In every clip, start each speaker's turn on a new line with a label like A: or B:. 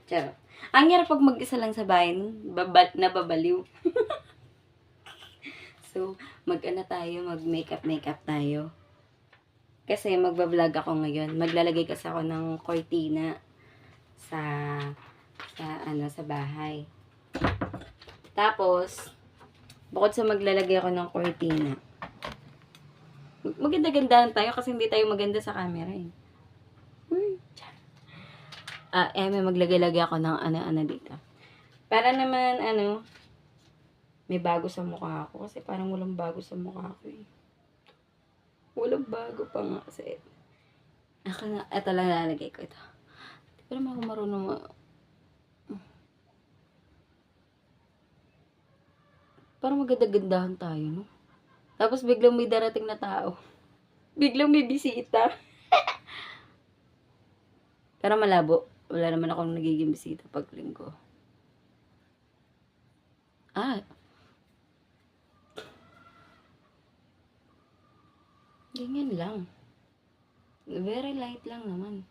A: Charot. Ang hirap pag mag-isa lang sa bahay, nababaliw. So, mag-ano tayo, mag-makeup tayo. Kasi magbablog ako ngayon. Maglalagay kasi ako ng cortina sa sa bahay. Tapos, bukod sa maglalagay ako ng cortina, maganda-gandahan tayo kasi hindi tayo maganda sa camera eh. May maglagay-lagay ako ng ano dito. Para naman, may bago sa mukha ko. Kasi parang walang bago sa mukha ko eh. Walang bago pa nga kasi. Ito lang lalagay ko ito. Hindi pa naman ako marunong parang maganda-gandahan tayo, no? Tapos biglang may darating na tao. Biglang may bisita. Pero malabo. Wala naman akong nagiging bisita pag linggo. Ganyan lang. Very light lang naman.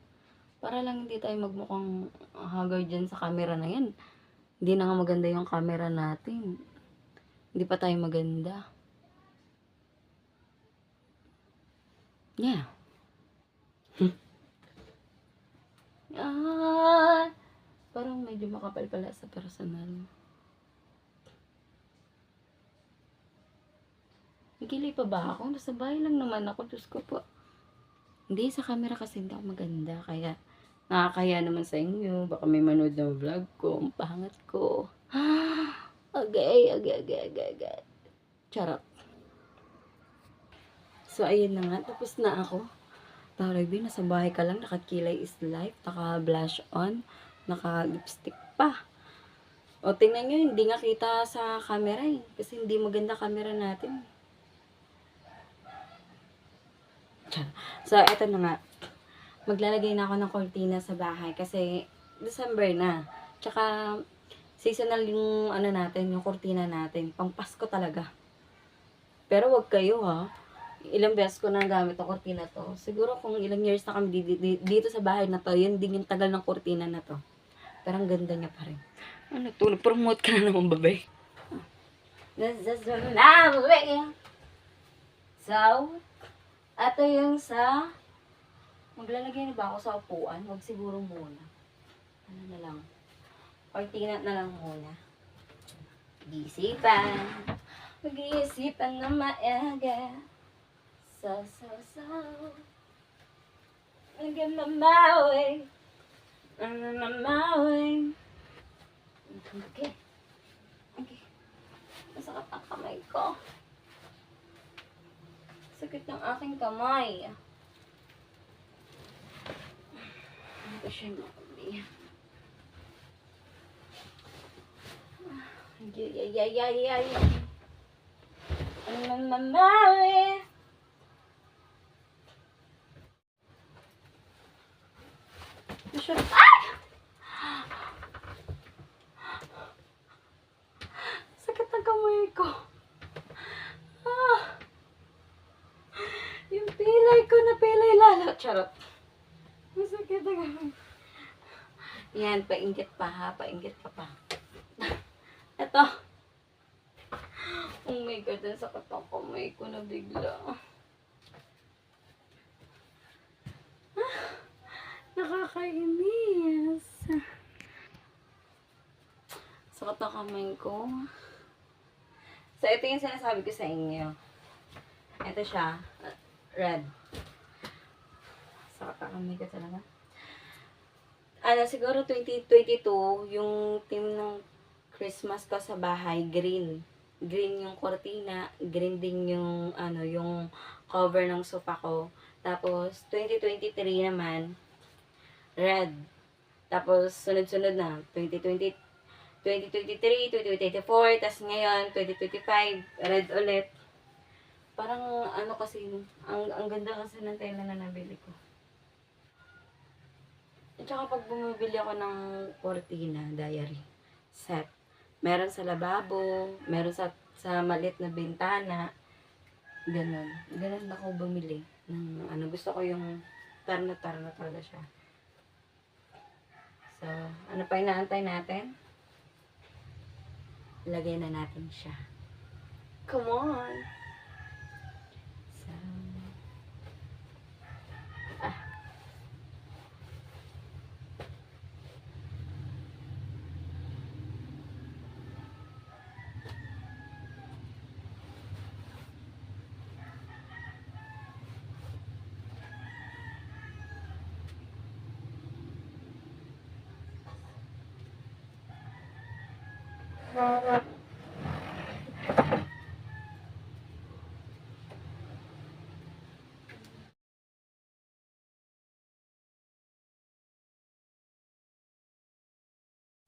A: Para lang hindi tayo magmukhang haggard dyan sa camera na yan. Hindi na nga maganda yung camera natin. Hindi pa tayo maganda. Yeah. Parang medyo makapal pala sa personal. Nagkilay pa ba ako? Nasa bahay lang naman ako. Diyos ko po. Hindi, sa camera kasi hindi ako maganda. Kaya, nakakaya naman sa inyo. Baka may manood ng vlog ko. Ang pangat ko. Agay. Charot. So, ayun na nga. Tapos na ako. Taray, nasa bahay ka lang. Nakakilay is life. Naka-blush on. Naka-lipstick pa. O, tingnan nyo. Hindi nga kita sa camera eh. Kasi hindi maganda camera natin. So, eto na nga. Maglalagay na ako ng cortina sa bahay. Kasi, December na. Tsaka, seasonal yung natin, yung cortina natin. Pang Pasko talaga. Pero wag kayo ha. Ilang beses ko na gamit ang cortina to. Siguro kung ilang years na kami dito sa bahay na to, yun din yung tagal ng cortina na to. Pero ang ganda niya pa rin. Ano to? Promote ka na naman, babay. So, ito yung sa maglalagay na ba ako sa upuan? Wag siguro muna. Ano na lang. Cortina na lang muna. Mag-iisipan na maaga. So. Nagmamawi. Okay. Masakit ang kamay ko. Sakit ng aking kamay. Ito siya makabi. Ay. Mamawi. Ay! Sakit ng kamay ko. Yung pilay ko na pilay lalo. Charot. Masakit ang kamay. Yan, painggit pa ha. Painggit ka pa. Ito. Oh my God, ang sakit ang kamay ko na bigla. Nakakainis. Sakit ang kamay ko. So, ito yung sinasabi ko sa inyo. Ito siya. Red. Sakit ang kamay ko talaga. Siguro 2022, yung team ng Christmas ko sa bahay, green. Green yung cortina, green din yung, yung cover ng sofa ko. Tapos, 2023 naman, red. Tapos, sunod-sunod na, 2023, 2024, tapos ngayon, 2025, red ulit. Parang, kasi, ang ganda kasi ng tela na nabili ko. At saka pag bumibili ako ng cortina, diary, set, meron sa lababo, meron sa maliit na bintana, ganun. Ganun ako bumili. Gusto ko yung tarna talaga siya. So, ano pa inaantay natin? Lagay na natin siya. Come on!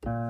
A: So,